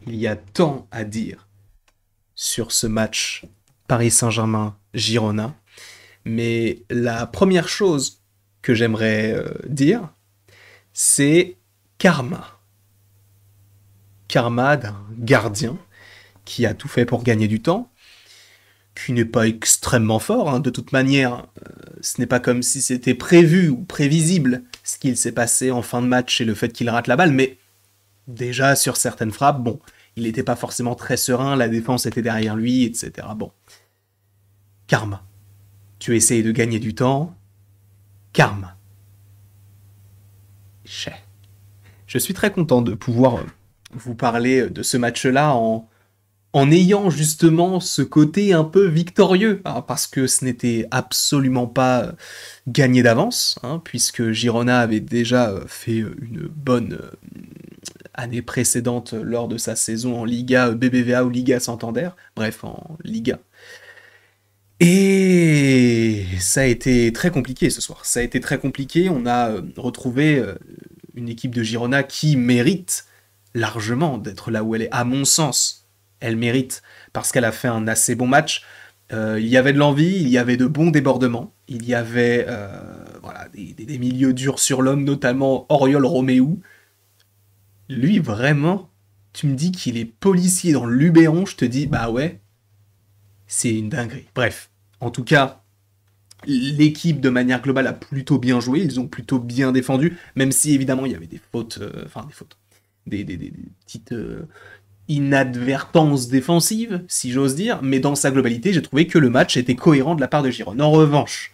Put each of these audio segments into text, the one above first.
Il y a tant à dire sur ce match Paris Saint-Germain-Girona, mais la première chose que j'aimerais dire, c'est karma. Karma d'un gardien qui a tout fait pour gagner du temps, qui n'est pas extrêmement fort, hein. De toute manière, ce n'est pas comme si c'était prévu ou prévisible ce qu'il s'est passé en fin de match et le fait qu'il rate la balle, mais déjà sur certaines frappes, bon, il n'était pas forcément très serein, la défense était derrière lui, etc. Bon, karma. Tu essayes de gagner du temps, karma. Je suis très content de pouvoir vous parler de ce match-là en ayant justement ce côté un peu victorieux, hein, parce que ce n'était absolument pas gagné d'avance, hein, puisque Girona avait déjà fait une bonne année précédente lors de sa saison en Liga BBVA ou Liga Santander, bref, en Liga. Et ça a été très compliqué ce soir. Ça a été très compliqué. On a retrouvé une équipe de Girona qui mérite largement d'être là où elle est. À mon sens, elle mérite parce qu'elle a fait un assez bon match. Il y avait de l'envie, il y avait de bons débordements, il y avait voilà, des milieux durs sur l'homme, notamment Oriol Roméo. Lui, vraiment, tu me dis qu'il est policier dans le Luberon, je te dis, bah ouais, c'est une dinguerie. Bref, en tout cas, l'équipe de manière globale a plutôt bien joué, ils ont plutôt bien défendu, même si évidemment il y avait des fautes, enfin des fautes, des petites inadvertances défensives, si j'ose dire, mais dans sa globalité, j'ai trouvé que le match était cohérent de la part de Giron. En revanche,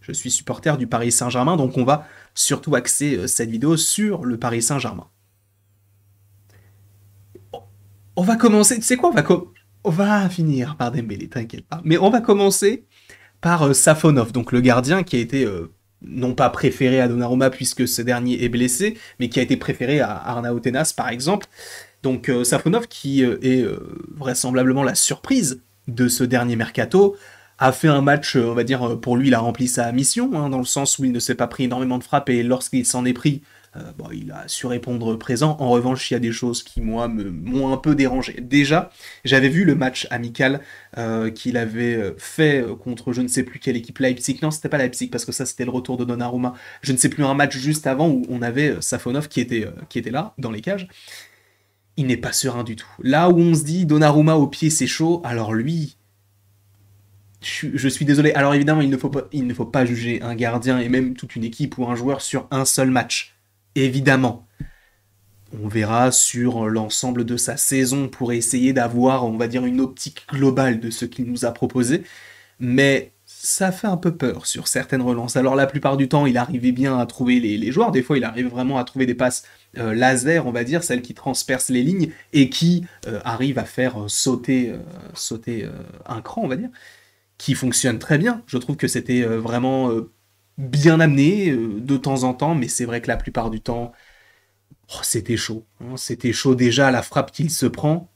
je suis supporter du Paris Saint-Germain, donc on va surtout axer cette vidéo sur le Paris Saint-Germain. On va commencer, tu sais quoi, on va finir par Dembélé, t'inquiète pas. Mais on va commencer par Safonov, donc le gardien qui a été non pas préféré à Donnarumma puisque ce dernier est blessé, mais qui a été préféré à Arnau Tenas par exemple. Donc Safonov qui est vraisemblablement la surprise de ce dernier mercato, a fait un match, on va dire, pour lui, il a rempli sa mission, hein, dans le sens où il ne s'est pas pris énormément de frappes et lorsqu'il s'en est pris, bon, il a su répondre présent. En revanche, il y a des choses qui, moi, m'ont un peu dérangé. Déjà, j'avais vu le match amical qu'il avait fait contre je ne sais plus quelle équipe, Leipzig. Non, c'était pas Leipzig, parce que ça, c'était le retour de Donnarumma. Je ne sais plus, un match juste avant où on avait Safonov qui était là, dans les cages. Il n'est pas serein du tout. Là où on se dit Donnarumma au pied, c'est chaud, alors lui, je suis désolé. Alors évidemment, il ne faut pas juger un gardien et même toute une équipe ou un joueur sur un seul match. Évidemment. On verra sur l'ensemble de sa saison pour essayer d'avoir, on va dire, une optique globale de ce qu'il nous a proposé. Mais ça fait un peu peur sur certaines relances. Alors la plupart du temps, il arrivait bien à trouver les joueurs. Des fois, il arrive vraiment à trouver des passes laser, on va dire, celles qui transpercent les lignes et qui arrivent à faire sauter un cran, on va dire, qui fonctionne très bien. Je trouve que c'était vraiment bien amené de temps en temps, mais c'est vrai que la plupart du temps, oh, c'était chaud, hein. C'était chaud déjà, la frappe qu'il se prend.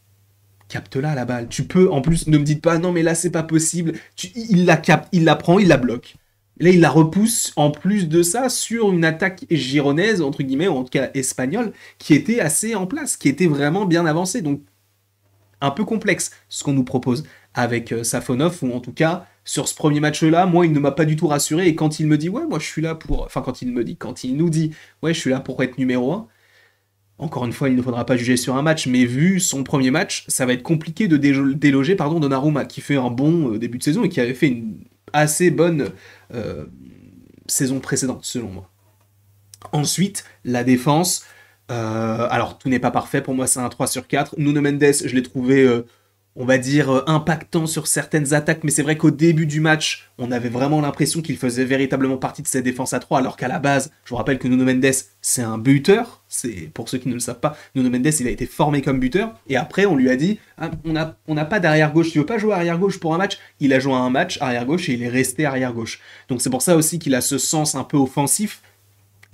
Capte-la la balle. Tu peux, en plus, ne me dites pas, non mais là c'est pas possible. Il la capte, il la prend, il la bloque. Là, il la repousse en plus de ça sur une attaque gironnaise, entre guillemets, ou en tout cas espagnole, qui était assez en place, qui était vraiment bien avancée. Donc, un peu complexe ce qu'on nous propose avec Safonov, ou en tout cas, sur ce premier match-là, moi, il ne m'a pas du tout rassuré. Et quand il me dit, ouais, moi je suis là pour. Enfin, quand il nous dit, ouais, je suis là pour être numéro un. Encore une fois, il ne faudra pas juger sur un match, mais vu son premier match, ça va être compliqué de déloger Donnarumma, qui fait un bon début de saison et qui avait fait une assez bonne euh, saison précédente, selon moi. Ensuite, la défense. Alors, tout n'est pas parfait. Pour moi, c'est un 3 sur 4. Nuno Mendes, je l'ai trouvé, on va dire, impactant sur certaines attaques. Mais c'est vrai qu'au début du match, on avait vraiment l'impression qu'il faisait véritablement partie de cette défense à 3. Alors qu'à la base, je vous rappelle que Nuno Mendes, c'est un buteur. C'est, pour ceux qui ne le savent pas, Nuno Mendes, il a été formé comme buteur. Et après, on lui a dit, ah, on n'a pas d'arrière-gauche. Tu veux pas jouer arrière-gauche pour un match? Il a joué un match arrière-gauche et il est resté arrière-gauche. Donc c'est pour ça aussi qu'il a ce sens un peu offensif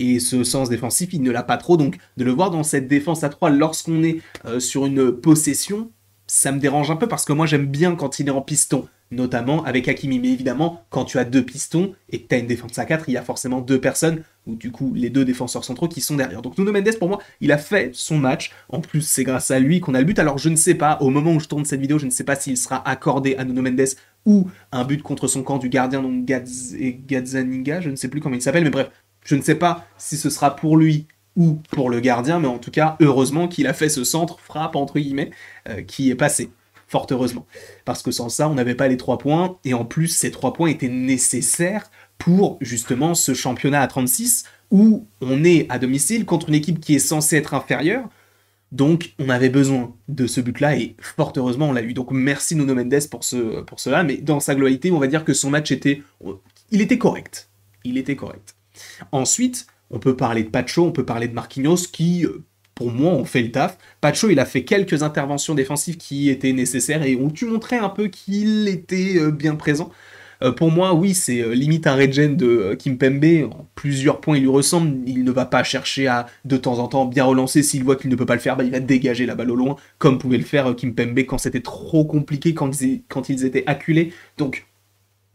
et ce sens défensif, il ne l'a pas trop. Donc, de le voir dans cette défense à 3 lorsqu'on est sur une possession, ça me dérange un peu parce que moi j'aime bien quand il est en piston, notamment avec Hakimi. Mais évidemment, quand tu as deux pistons et que tu as une défense à 4, il y a forcément deux personnes, ou du coup les deux défenseurs centraux qui sont derrière. Donc Nuno Mendes, pour moi, il a fait son match. En plus, c'est grâce à lui qu'on a le but. Alors je ne sais pas, au moment où je tourne cette vidéo, je ne sais pas s'il sera accordé à Nuno Mendes ou un but contre son camp du gardien, donc Gazzaniga, je ne sais plus comment il s'appelle, mais bref, je ne sais pas si ce sera pour lui ou pour le gardien, mais en tout cas, heureusement qu'il a fait ce centre frappe, entre guillemets, qui est passé. Fort heureusement. Parce que sans ça, on n'avait pas les 3 points, et en plus, ces 3 points étaient nécessaires pour, justement, ce championnat à 36, où on est à domicile contre une équipe qui est censée être inférieure, donc on avait besoin de ce but-là, et fort heureusement, on l'a eu. Donc merci Nuno Mendes pour cela, mais dans sa globalité, on va dire que son match était... Il était correct. Il était correct. Ensuite, on peut parler de Pacho, on peut parler de Marquinhos qui, pour moi, ont fait le taf. Pacho, il a fait quelques interventions défensives qui étaient nécessaires et ont pu montrer un peu qu'il était bien présent. Pour moi, oui, c'est limite un regen de Kimpembe. En plusieurs points, il lui ressemble. Il ne va pas chercher à, de temps en temps, bien relancer. S'il voit qu'il ne peut pas le faire, bah, il va dégager la balle au loin, comme pouvait le faire Kimpembe quand c'était trop compliqué, quand ils étaient acculés. Donc,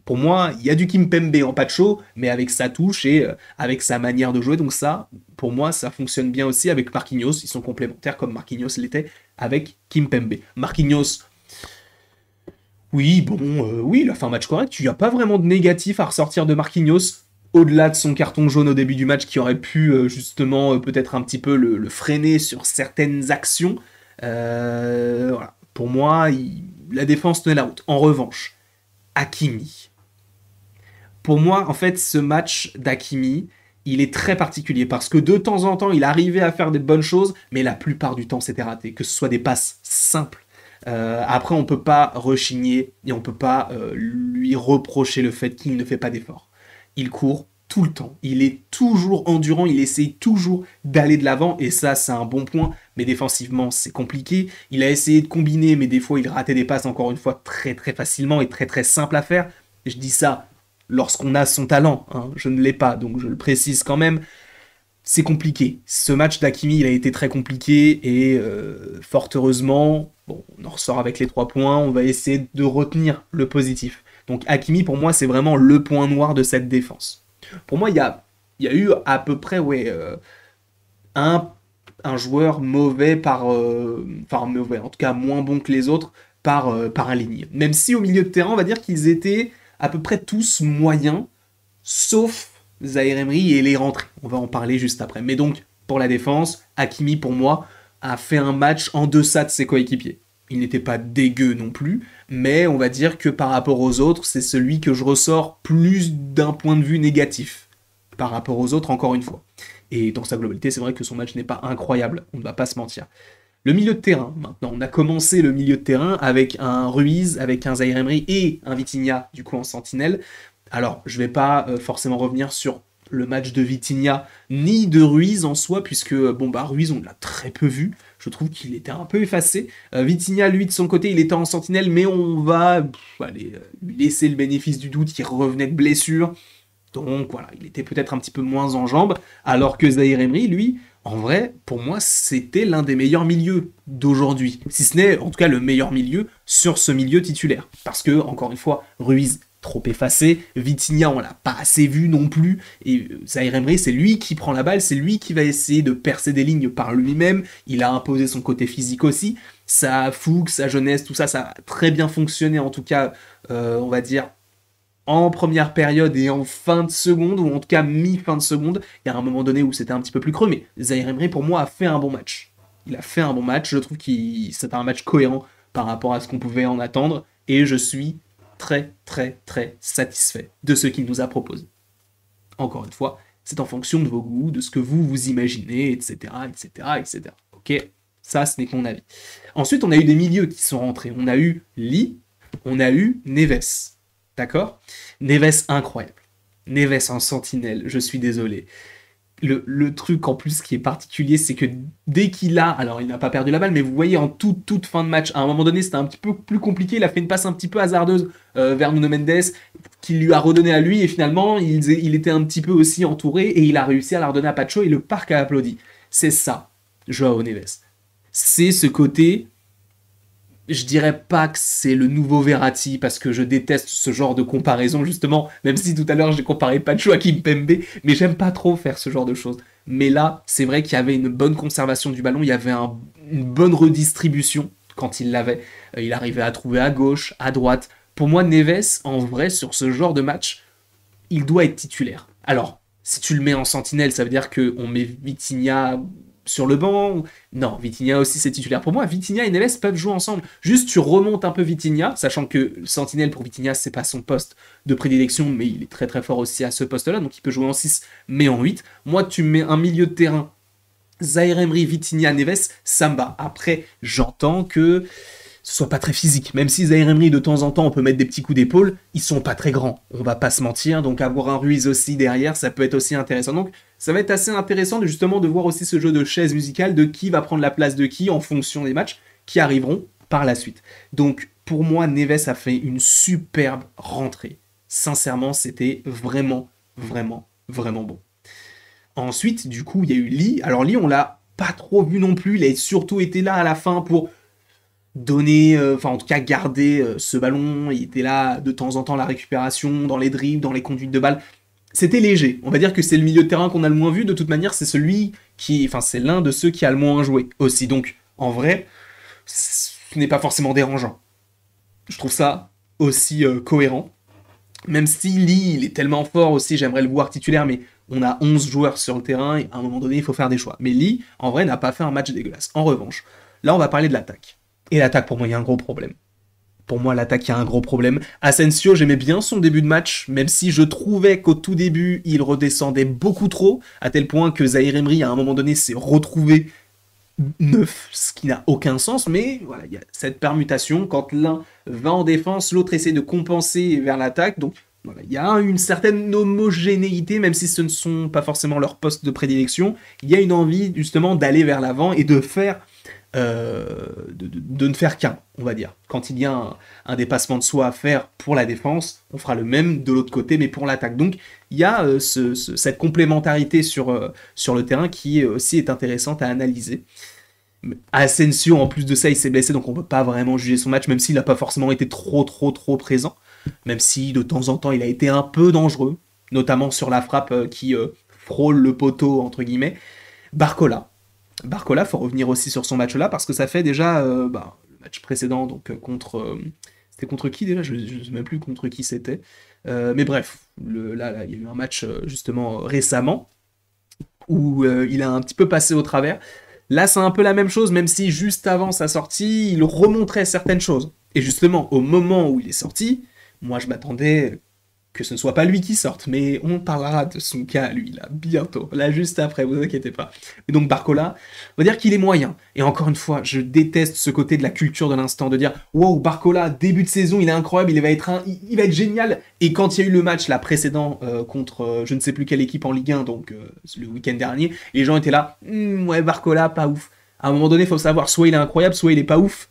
pour moi, il y a du Kimpembe en Pacho, mais avec sa touche et avec sa manière de jouer. Donc ça, pour moi, ça fonctionne bien aussi avec Marquinhos. Ils sont complémentaires comme Marquinhos l'était avec Kimpembe. Marquinhos, oui, bon, oui, il a fait un match correct. Il n'y a pas vraiment de négatif à ressortir de Marquinhos, au-delà de son carton jaune au début du match qui aurait pu justement peut-être un petit peu le freiner sur certaines actions. Voilà. Pour moi, la défense tenait la route. En revanche, Hakimi. Pour moi, en fait, ce match d'Hakimi, il est très particulier parce que de temps en temps, il arrivait à faire des bonnes choses, mais la plupart du temps, c'était raté. Que ce soit des passes simples. Après, on peut pas rechigner et on peut pas lui reprocher le fait qu'il ne fait pas d'efforts. Il court tout le temps. Il est toujours endurant, il essaye toujours d'aller de l'avant et ça, c'est un bon point. Mais défensivement, c'est compliqué. Il a essayé de combiner, mais des fois, il ratait des passes, encore une fois, très très facilement et très très simple à faire. Je dis ça lorsqu'on a son talent, hein. Je ne l'ai pas, donc je le précise quand même. C'est compliqué. Ce match d'Hakimi, il a été très compliqué et fort heureusement, bon, on en ressort avec les 3 points, on va essayer de retenir le positif. Donc Hakimi, pour moi, c'est vraiment le point noir de cette défense. Pour moi, il y a eu à peu près un, un joueur mauvais enfin mauvais, en tout cas moins bon que les autres par ligne. Même si au milieu de terrain, on va dire qu'ils étaient à peu près tous moyens, sauf Zaïre Emery et les rentrées. On va en parler juste après. Mais donc, pour la défense, Hakimi, pour moi, a fait un match en deçà de ses coéquipiers. Il n'était pas dégueu non plus, mais on va dire que par rapport aux autres, c'est celui que je ressors plus d'un point de vue négatif. Par rapport aux autres, encore une fois. Et dans sa globalité, c'est vrai que son match n'est pas incroyable, on ne va pas se mentir. Le milieu de terrain, maintenant, on a commencé le milieu de terrain avec un Ruiz, avec un Zaïre Emery et un Vitinha, du coup en sentinelle. Alors, je vais pas forcément revenir sur le match de Vitinha, ni de Ruiz en soi, puisque, bon, bah, Ruiz, on l'a très peu vu. Je trouve qu'il était un peu effacé. Vitinha, lui, de son côté, il était en sentinelle, mais on va lui laisser le bénéfice du doute, il revenait de blessure. Donc, voilà, il était peut-être un petit peu moins en jambes, alors que Zaïre Emery, lui, en vrai, pour moi, c'était l'un des meilleurs milieux d'aujourd'hui. Si ce n'est, en tout cas, le meilleur milieu sur ce milieu titulaire. Parce que, encore une fois, Ruiz trop effacé, Vitinha on l'a pas assez vu non plus, et Zaïre Emery c'est lui qui prend la balle, c'est lui qui va essayer de percer des lignes par lui-même, il a imposé son côté physique aussi, sa fougue, sa jeunesse, tout ça, ça a très bien fonctionné en tout cas, on va dire, en première période et en fin de seconde, ou en tout cas mi-fin de seconde, il y a un moment donné où c'était un petit peu plus creux, mais Zaïre Emery pour moi a fait un bon match. Il a fait un bon match, je trouve que c'était un match cohérent par rapport à ce qu'on pouvait en attendre, et je suis très très très satisfait de ce qu'il nous a proposé. Encore une fois, c'est en fonction de vos goûts, de ce que vous imaginez, etc., etc., etc. Ok, ça ce n'est que mon avis. Ensuite, on a eu des milieux qui sont rentrés. On a eu Lee, on a eu Neves. D'accord? Neves incroyable. Neves en sentinelle, je suis désolé. Le truc en plus qui est particulier, c'est que dès qu'il a, alors il n'a pas perdu la balle, mais vous voyez en toute fin de match, à un moment donné c'était un petit peu plus compliqué, il a fait une passe un petit peu hasardeuse vers Nuno Mendes, qui lui a redonné à lui, et finalement il était un petit peu aussi entouré, et il a réussi à la redonner à Pacho, et le parc a applaudi. C'est ça, Joao Neves. C'est ce côté Je dirais pas que c'est le nouveau Verratti, parce que je déteste ce genre de comparaison, justement, même si tout à l'heure j'ai comparé Pacho à Kimpembe, mais j'aime pas trop faire ce genre de choses. Mais là, c'est vrai qu'il y avait une bonne conservation du ballon, il y avait une bonne redistribution quand il l'avait. Il arrivait à trouver à gauche, à droite. Pour moi, Neves, en vrai, sur ce genre de match, il doit être titulaire. Alors, si tu le mets en sentinelle, ça veut dire qu'on met Vitinha sur le banc. Non, Vitinha aussi c'est titulaire. Pour moi, Vitinha et Neves peuvent jouer ensemble. Juste tu remontes un peu Vitinha, sachant que sentinelle pour Vitinha c'est pas son poste de prédilection, mais il est très très fort aussi à ce poste-là, donc il peut jouer en 6 mais en 8. Moi, tu mets un milieu de terrain, Zaïre Emery, Vitinha, Neves, ça me va. Après, j'entends que ce soit pas très physique. Même si Zaïre Emery, de temps en temps, on peut mettre des petits coups d'épaule, ils sont pas très grands. On va pas se mentir. Donc avoir un Ruiz aussi derrière, ça peut être aussi intéressant. Donc ça va être assez intéressant justement de voir aussi ce jeu de chaise musicale de qui va prendre la place de qui en fonction des matchs qui arriveront par la suite. Donc pour moi, Neves a fait une superbe rentrée. Sincèrement, c'était vraiment, vraiment, vraiment bon. Ensuite, du coup, il y a eu Lee. Alors Lee, on l'a pas trop vu non plus. Il a surtout été là à la fin pour donner, enfin en tout cas garder ce ballon. Il était là de temps en temps la récupération, dans les dribbles, dans les conduites de balles. C'était léger. On va dire que c'est le milieu de terrain qu'on a le moins vu. De toute manière, c'est celui qui, enfin c'est l'un de ceux qui a le moins joué aussi. Donc en vrai, ce n'est pas forcément dérangeant. Je trouve ça aussi cohérent. Même si Lee, il est tellement fort aussi, j'aimerais le voir titulaire, mais on a 11 joueurs sur le terrain et à un moment donné, il faut faire des choix. Mais Lee, en vrai, n'a pas fait un match dégueulasse. En revanche, là, on va parler de l'attaque. Et l'attaque, pour moi, il y a un gros problème. Pour moi, l'attaque, il y a un gros problème. Asensio, j'aimais bien son début de match, même si je trouvais qu'au tout début, il redescendait beaucoup trop, à tel point que Zaïre Emery, à un moment donné, s'est retrouvé neuf, ce qui n'a aucun sens, mais voilà, il y a cette permutation, quand l'un va en défense, l'autre essaie de compenser vers l'attaque, donc voilà, il y a une certaine homogénéité, même si ce ne sont pas forcément leurs postes de prédilection, il y a une envie justement d'aller vers l'avant et de faire de ne faire qu'un, on va dire. Quand il y a un dépassement de soi à faire pour la défense, on fera le même de l'autre côté, mais pour l'attaque. Donc il y a cette complémentarité sur le terrain qui aussi est intéressante à analyser. Asensio, en plus de ça, il s'est blessé, donc on ne peut pas vraiment juger son match, même s'il n'a pas forcément été trop présent, même si de temps en temps il a été un peu dangereux, notamment sur la frappe qui frôle le poteau, entre guillemets. Barcola, faut revenir aussi sur son match-là, parce que ça fait déjà le match précédent, donc c'était contre qui déjà? Je ne sais même plus contre qui c'était. Mais bref, là, il y a eu un match justement récemment, où il a un petit peu passé au travers. Là, c'est un peu la même chose, même si juste avant sa sortie, il remontrait certaines choses. Et justement, au moment où il est sorti, moi je m'attendais que ce ne soit pas lui qui sorte, mais on parlera de son cas, lui, là, bientôt. Là, juste après, vous inquiétez pas. Et donc, Barcola, on va dire qu'il est moyen. Et encore une fois, je déteste ce côté de la culture de l'instant, de dire « Wow, Barcola, début de saison, il est incroyable, il va être génial !» Et quand il y a eu le match, là, précédent, contre je ne sais plus quelle équipe en Ligue 1, donc le week-end dernier, les gens étaient là « Ouais, Barcola, pas ouf. » À un moment donné, il faut savoir, soit il est incroyable, soit il est pas ouf.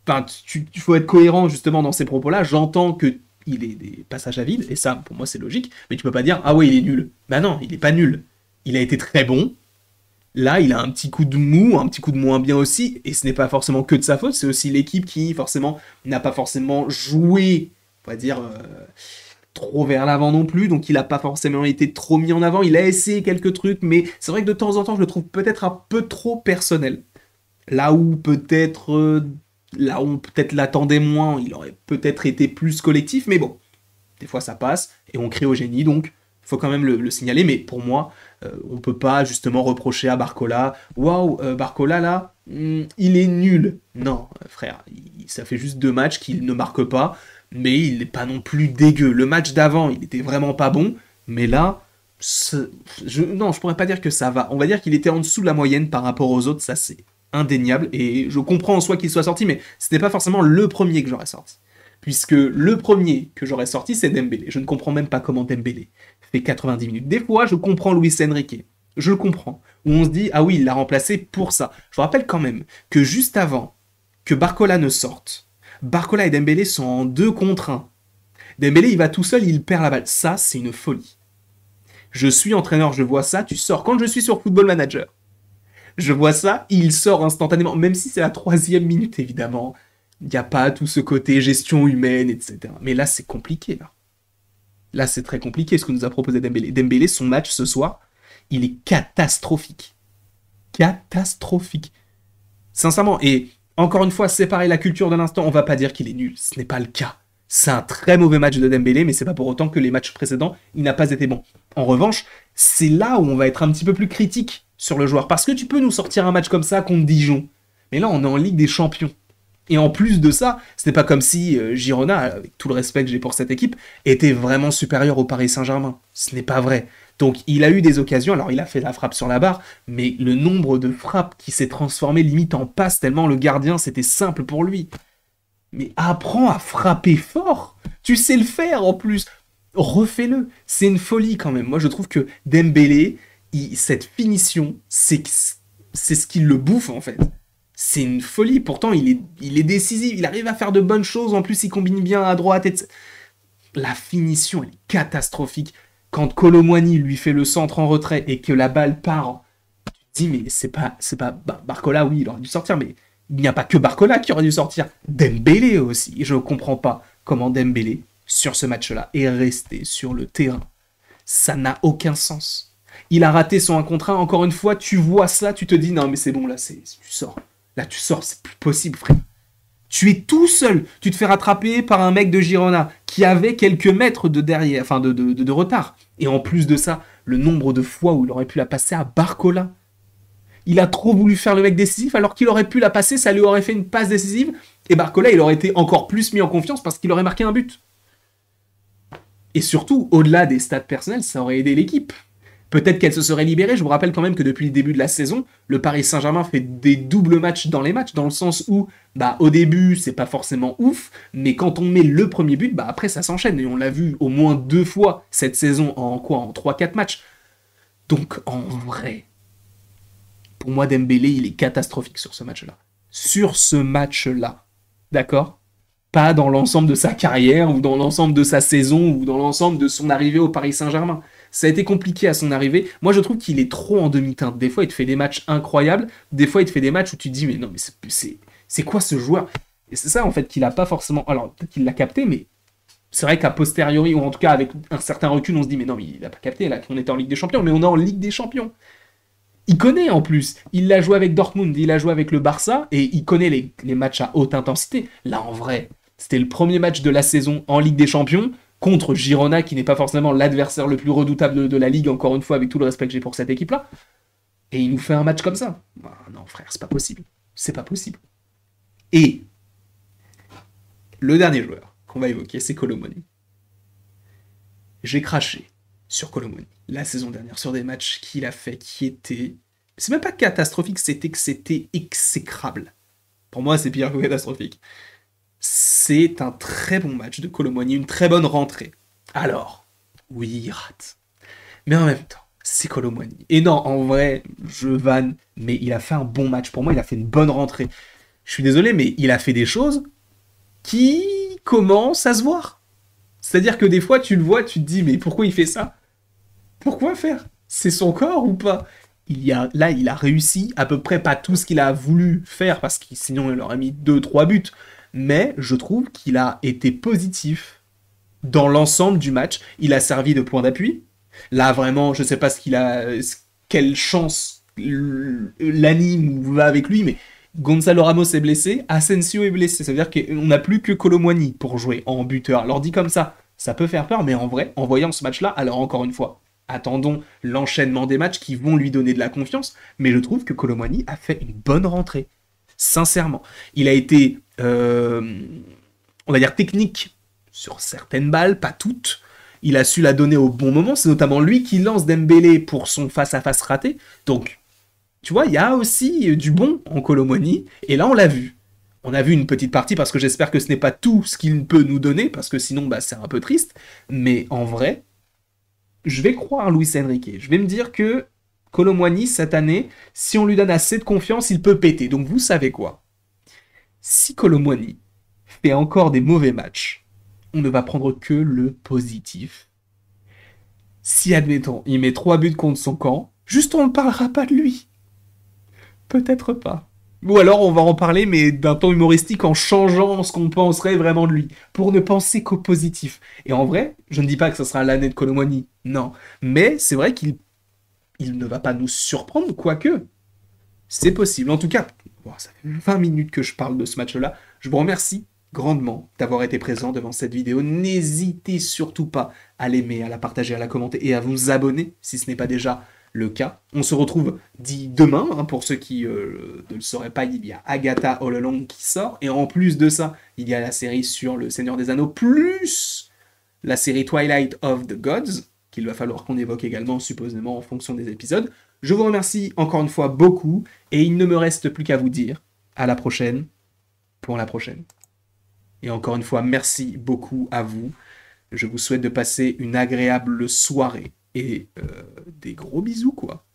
Enfin, il faut être cohérent, justement, dans ces propos-là. J'entends que il est des passages à vide, et ça, pour moi, c'est logique, mais tu peux pas dire, ah ouais, il est nul. Bah non, il est pas nul. Il a été très bon. Là, il a un petit coup de mou, un petit coup de moins bien aussi, et ce n'est pas forcément que de sa faute, c'est aussi l'équipe qui, forcément, n'a pas forcément joué, on va dire, trop vers l'avant non plus, donc il n'a pas forcément été trop mis en avant. Il a essayé quelques trucs, mais c'est vrai que de temps en temps, je le trouve peut-être un peu trop personnel. Là où peut-être là où on peut-être l'attendait moins, il aurait peut-être été plus collectif, mais bon, des fois ça passe, et on crie au génie, donc il faut quand même le signaler, mais pour moi, on peut pas justement reprocher à Barcola, waouh, Barcola là, il est nul. Non, frère, ça fait juste 2 matchs qu'il ne marque pas, mais il n'est pas non plus dégueu. Le match d'avant, il était vraiment pas bon, mais là, non, je pourrais pas dire que ça va. On va dire qu'il était en dessous de la moyenne par rapport aux autres, ça c'est indéniable, et je comprends en soi qu'il soit sorti, mais ce n'est pas forcément le premier que j'aurais sorti. Puisque le premier que j'aurais sorti, c'est Dembélé. Je ne comprends même pas comment Dembélé fait 90 minutes. Des fois, je comprends Luis Enrique. Je le comprends. Où on se dit, ah oui, il l'a remplacé pour ça. Je vous rappelle quand même que juste avant que Barcola ne sorte, Barcola et Dembélé sont en 2 contre 1. Dembélé, il va tout seul, il perd la balle. Ça, c'est une folie. Je suis entraîneur, je vois ça, tu sors. Quand je suis sur Football Manager, je vois ça, il sort instantanément, même si c'est la 3e minute, évidemment. Il n'y a pas tout ce côté gestion humaine, etc. Mais là, c'est compliqué, là. Là, c'est très compliqué ce que nous a proposé Dembélé. Dembélé, son match ce soir, il est catastrophique. Catastrophique. Sincèrement, et encore une fois, séparer la culture de l'instant, on va pas dire qu'il est nul, ce n'est pas le cas. C'est un très mauvais match de Dembélé, mais c'est pas pour autant que les matchs précédents, il n'a pas été bon. En revanche, c'est là où on va être un petit peu plus critique sur le joueur, parce que tu peux nous sortir un match comme ça contre Dijon, mais là on est en Ligue des Champions. Et en plus de ça, c'était pas comme si Girona, avec tout le respect que j'ai pour cette équipe, était vraiment supérieur au Paris Saint-Germain. Ce n'est pas vrai. Donc il a eu des occasions, alors il a fait la frappe sur la barre, mais le nombre de frappes qui s'est transformé limite en passe tellement le gardien c'était simple pour lui. Mais apprends à frapper fort. Tu sais le faire en plus. Refais-le. C'est une folie quand même. Moi je trouve que Dembélé, cette finition, c'est ce qui le bouffe en fait. C'est une folie. Pourtant il est décisif. Il arrive à faire de bonnes choses. En plus il combine bien à droite. La finition elle est catastrophique. Quand Kolo Muani lui fait le centre en retrait et que la balle part, tu te dis mais c'est pas Barcola, oui il aurait dû sortir, mais il n'y a pas que Barcola qui aurait dû sortir. Dembélé aussi. Et je ne comprends pas comment Dembélé, sur ce match-là, est resté sur le terrain. Ça n'a aucun sens. Il a raté son 1 contre 1. Encore une fois, tu vois cela, tu te dis non mais c'est bon, là tu sors. Là tu sors, c'est plus possible frère. Tu es tout seul. Tu te fais rattraper par un mec de Girona qui avait quelques mètres de derrière, enfin de retard. Et en plus de ça, le nombre de fois où il aurait pu la passer à Barcola. Il a trop voulu faire le mec décisif alors qu'il aurait pu la passer, ça lui aurait fait une passe décisive. Et Barcola, il aurait été encore plus mis en confiance parce qu'il aurait marqué un but. Et surtout, au-delà des stats personnels, ça aurait aidé l'équipe. Peut-être qu'elle se serait libérée. Je vous rappelle quand même que depuis le début de la saison, le Paris Saint-Germain fait des doubles matchs dans les matchs, dans le sens où, au début, c'est pas forcément ouf, mais quand on met le premier but, après ça s'enchaîne. Et on l'a vu au moins 2 fois cette saison en 3-4 matchs. Donc en vrai, pour moi, Dembélé, il est catastrophique sur ce match-là. Sur ce match-là, d'accord ? Pas dans l'ensemble de sa carrière, ou dans l'ensemble de sa saison, ou dans l'ensemble de son arrivée au Paris Saint-Germain. Ça a été compliqué à son arrivée. Moi, je trouve qu'il est trop en demi-teinte. Des fois, il te fait des matchs incroyables. Des fois, il te fait des matchs où tu te dis, mais non, mais c'est quoi ce joueur ? Et c'est ça, en fait, qu'il a pas forcément... Alors, peut-être qu'il l'a capté, mais c'est vrai qu'à posteriori, ou en tout cas avec un certain recul, on se dit, mais non, mais il a pas capté, là, qu'on était en Ligue des Champions. Mais on est en Ligue des Champions. Il connaît, en plus. Il l'a joué avec Dortmund, il a joué avec le Barça, et il connaît les matchs à haute intensité. Là, en vrai, c'était le premier match de la saison en Ligue des Champions, contre Girona, qui n'est pas forcément l'adversaire le plus redoutable de la Ligue, encore une fois, avec tout le respect que j'ai pour cette équipe-là. Et il nous fait un match comme ça. Non, frère, c'est pas possible. C'est pas possible. Et le dernier joueur qu'on va évoquer, c'est Kolo Muani. J'ai craché sur Kolo Muani la saison dernière, sur des matchs qu'il a fait, qui étaient... C'est même pas catastrophique, c'était que c'était exécrable. Pour moi, c'est pire que catastrophique. C'est un très bon match de Kolo Muani, une très bonne rentrée. Alors, oui, il rate. Mais en même temps, c'est Kolo Muani. Et non, en vrai, je vanne, mais il a fait un bon match. Pour moi, il a fait une bonne rentrée. Je suis désolé, mais il a fait des choses qui commencent à se voir. C'est-à-dire que des fois, tu le vois, tu te dis, mais pourquoi il fait ça ? Pourquoi faire ? C'est son corps ou pas ? Là, il a réussi à peu près pas tout ce qu'il a voulu faire, parce que sinon, il aurait mis 2-3 buts. Mais je trouve qu'il a été positif dans l'ensemble du match. Il a servi de point d'appui. Là, vraiment, je sais pas quelle chance l'anime ou va avec lui, mais Gonzalo Ramos est blessé, Asensio est blessé. Ça veut dire qu'on n'a plus que Kolo Muani pour jouer en buteur. Alors dit comme ça peut faire peur, mais en vrai, en voyant ce match-là, alors encore une fois, attendons l'enchaînement des matchs qui vont lui donner de la confiance, mais je trouve que Kolo Muani a fait une bonne rentrée. Sincèrement. Il a été, on va dire, technique sur certaines balles, pas toutes. Il a su la donner au bon moment. C'est notamment lui qui lance Dembélé pour son face-à-face raté. Donc, tu vois, il y a aussi du bon en Kolo Muani. Et là, on l'a vu. On a vu une petite partie parce que j'espère que ce n'est pas tout ce qu'il peut nous donner, parce que sinon, c'est un peu triste. Mais en vrai, je vais croire Luis Enrique. Je vais me dire que Kolo Muani, cette année, si on lui donne assez de confiance, il peut péter. Donc vous savez quoi ? Si Kolo Muani fait encore des mauvais matchs, on ne va prendre que le positif. Si, admettons, il met 3 buts contre son camp, juste on ne parlera pas de lui. Peut-être pas. Ou alors on va en parler, mais d'un ton humoristique en changeant ce qu'on penserait vraiment de lui, pour ne penser qu'au positif. Et en vrai, je ne dis pas que ce sera l'année de Colomwani, non. Mais c'est vrai qu'il ne va pas nous surprendre, quoique. C'est possible. En tout cas, bon, ça fait 20 minutes que je parle de ce match-là. Je vous remercie grandement d'avoir été présent devant cette vidéo. N'hésitez surtout pas à l'aimer, à la partager, à la commenter et à vous abonner si ce n'est pas déjà le cas. On se retrouve demain, hein, pour ceux qui ne le sauraient pas, il y a Agatha All Along qui sort. Et en plus de ça, il y a la série sur le Seigneur des Anneaux, plus la série Twilight of the Gods, qu'il va falloir qu'on évoque également, supposément en fonction des épisodes. Je vous remercie encore une fois beaucoup, et il ne me reste plus qu'à vous dire à la prochaine pour la prochaine. Et encore une fois, merci beaucoup à vous. Je vous souhaite de passer une agréable soirée et des gros bisous, quoi.